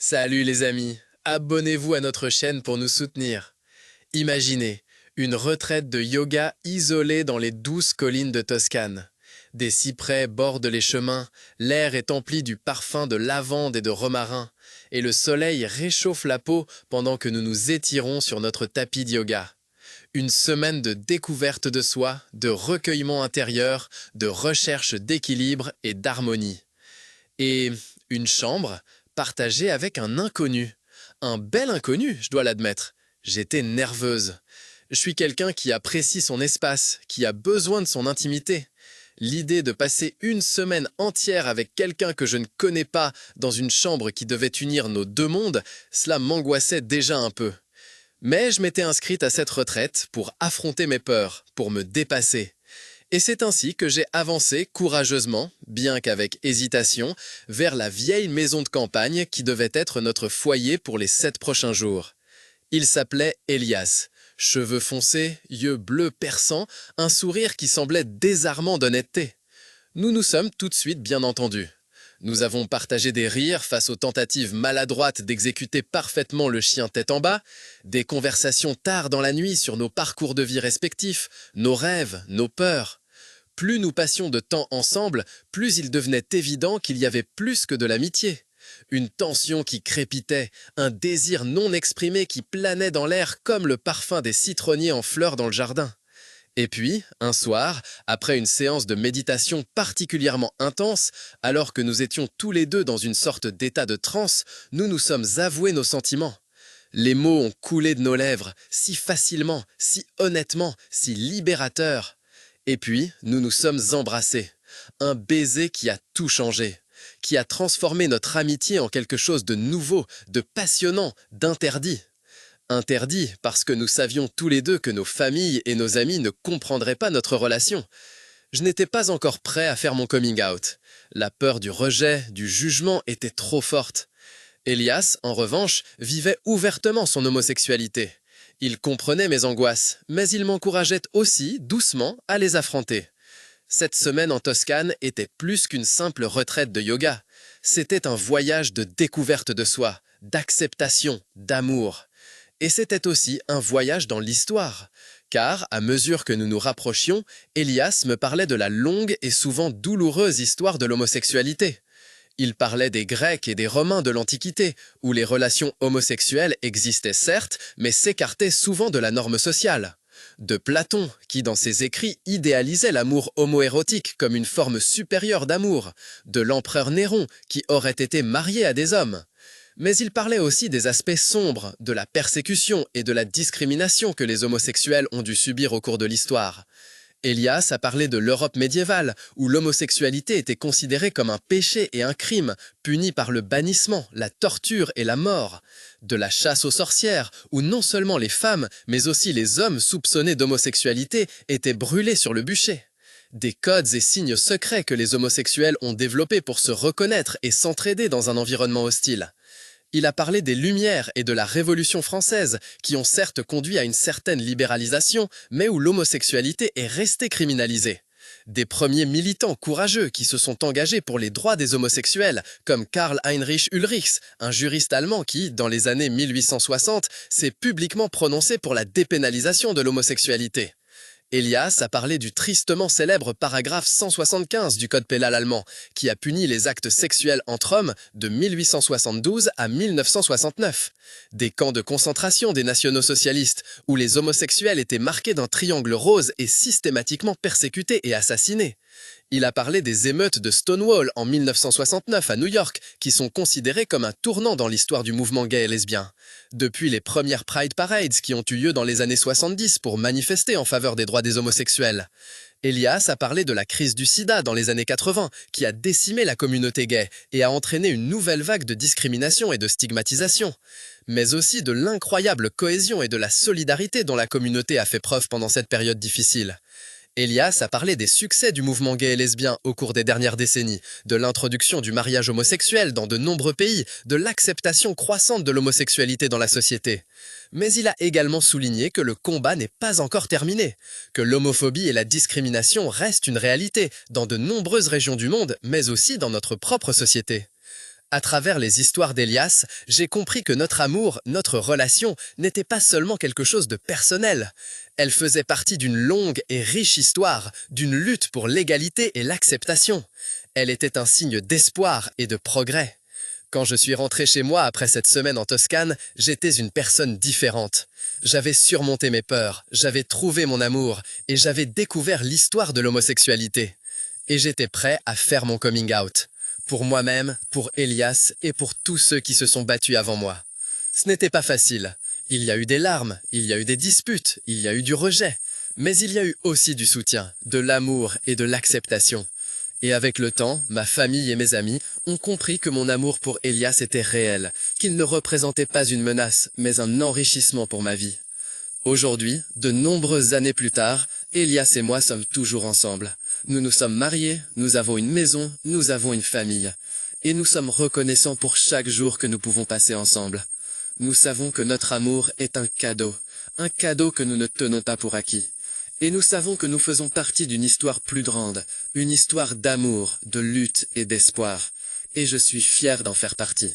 Salut les amis, abonnez-vous à notre chaîne pour nous soutenir. Imaginez, une retraite de yoga isolée dans les douces collines de Toscane. Des cyprès bordent les chemins, l'air est empli du parfum de lavande et de romarin, et le soleil réchauffe la peau pendant que nous nous étirons sur notre tapis de yoga. Une semaine de découverte de soi, de recueillement intérieur, de recherche d'équilibre et d'harmonie. Et une chambre partagée avec un inconnu. Un bel inconnu, je dois l'admettre. J'étais nerveuse. Je suis quelqu'un qui apprécie son espace, qui a besoin de son intimité. L'idée de passer une semaine entière avec quelqu'un que je ne connais pas dans une chambre qui devait unir nos deux mondes, cela m'angoissait déjà un peu. Mais je m'étais inscrite à cette retraite pour affronter mes peurs, pour me dépasser. Et c'est ainsi que j'ai avancé courageusement, bien qu'avec hésitation, vers la vieille maison de campagne qui devait être notre foyer pour les 7 prochains jours. Il s'appelait Elias. Cheveux foncés, yeux bleus perçants, un sourire qui semblait désarmant d'honnêteté. Nous nous sommes tout de suite bien entendus. Nous avons partagé des rires face aux tentatives maladroites d'exécuter parfaitement le chien tête en bas, des conversations tard dans la nuit sur nos parcours de vie respectifs, nos rêves, nos peurs. Plus nous passions de temps ensemble, plus il devenait évident qu'il y avait plus que de l'amitié. Une tension qui crépitait, un désir non exprimé qui planait dans l'air comme le parfum des citronniers en fleurs dans le jardin. Et puis, un soir, après une séance de méditation particulièrement intense, alors que nous étions tous les deux dans une sorte d'état de transe, nous nous sommes avoués nos sentiments. Les mots ont coulé de nos lèvres, si facilement, si honnêtement, si libérateurs. Et puis, nous nous sommes embrassés. Un baiser qui a tout changé, qui a transformé notre amitié en quelque chose de nouveau, de passionnant, d'interdit. Interdit parce que nous savions tous les deux que nos familles et nos amis ne comprendraient pas notre relation. Je n'étais pas encore prêt à faire mon coming out. La peur du rejet, du jugement était trop forte. Elias, en revanche, vivait ouvertement son homosexualité. Il comprenait mes angoisses, mais il m'encourageait aussi, doucement, à les affronter. Cette semaine en Toscane était plus qu'une simple retraite de yoga. C'était un voyage de découverte de soi, d'acceptation, d'amour. Et c'était aussi un voyage dans l'histoire, car, à mesure que nous nous rapprochions, Elias me parlait de la longue et souvent douloureuse histoire de l'homosexualité. Il parlait des Grecs et des Romains de l'Antiquité, où les relations homosexuelles existaient certes, mais s'écartaient souvent de la norme sociale. De Platon, qui dans ses écrits idéalisait l'amour homoérotique comme une forme supérieure d'amour. De l'empereur Néron, qui aurait été marié à des hommes. Mais il parlait aussi des aspects sombres, de la persécution et de la discrimination que les homosexuels ont dû subir au cours de l'histoire. Elias a parlé de l'Europe médiévale, où l'homosexualité était considérée comme un péché et un crime, puni par le bannissement, la torture et la mort. De la chasse aux sorcières, où non seulement les femmes, mais aussi les hommes soupçonnés d'homosexualité étaient brûlés sur le bûcher. Des codes et signes secrets que les homosexuels ont développés pour se reconnaître et s'entraider dans un environnement hostile. Il a parlé des Lumières et de la Révolution française, qui ont certes conduit à une certaine libéralisation, mais où l'homosexualité est restée criminalisée. Des premiers militants courageux qui se sont engagés pour les droits des homosexuels, comme Karl Heinrich Ulrichs, un juriste allemand qui, dans les années 1860, s'est publiquement prononcé pour la dépénalisation de l'homosexualité. Elias a parlé du tristement célèbre paragraphe 175 du Code pénal allemand, qui a puni les actes sexuels entre hommes de 1872 à 1969. Des camps de concentration des nationaux-socialistes, où les homosexuels étaient marqués d'un triangle rose et systématiquement persécutés et assassinés. Il a parlé des émeutes de Stonewall en 1969 à New York, qui sont considérées comme un tournant dans l'histoire du mouvement gay et lesbien. Depuis les premières Pride Parades qui ont eu lieu dans les années 70 pour manifester en faveur des droits des homosexuels. Elias a parlé de la crise du sida dans les années 80, qui a décimé la communauté gay et a entraîné une nouvelle vague de discrimination et de stigmatisation. Mais aussi de l'incroyable cohésion et de la solidarité dont la communauté a fait preuve pendant cette période difficile. Elias a parlé des succès du mouvement gay et lesbien au cours des dernières décennies, de l'introduction du mariage homosexuel dans de nombreux pays, de l'acceptation croissante de l'homosexualité dans la société. Mais il a également souligné que le combat n'est pas encore terminé, que l'homophobie et la discrimination restent une réalité dans de nombreuses régions du monde, mais aussi dans notre propre société. À travers les histoires d'Elias, j'ai compris que notre amour, notre relation, n'était pas seulement quelque chose de personnel. Elle faisait partie d'une longue et riche histoire, d'une lutte pour l'égalité et l'acceptation. Elle était un signe d'espoir et de progrès. Quand je suis rentré chez moi après cette semaine en Toscane, j'étais une personne différente. J'avais surmonté mes peurs, j'avais trouvé mon amour et j'avais découvert l'histoire de l'homosexualité. Et j'étais prêt à faire mon coming out. Pour moi-même, pour Elias et pour tous ceux qui se sont battus avant moi. Ce n'était pas facile. Il y a eu des larmes, il y a eu des disputes, il y a eu du rejet. Mais il y a eu aussi du soutien, de l'amour et de l'acceptation. Et avec le temps, ma famille et mes amis ont compris que mon amour pour Elias était réel, qu'il ne représentait pas une menace, mais un enrichissement pour ma vie. Aujourd'hui, de nombreuses années plus tard, Elias et moi sommes toujours ensemble. Nous nous sommes mariés, nous avons une maison, nous avons une famille. Et nous sommes reconnaissants pour chaque jour que nous pouvons passer ensemble. Nous savons que notre amour est un cadeau que nous ne tenons pas pour acquis. Et nous savons que nous faisons partie d'une histoire plus grande, une histoire d'amour, de lutte et d'espoir. Et je suis fier d'en faire partie.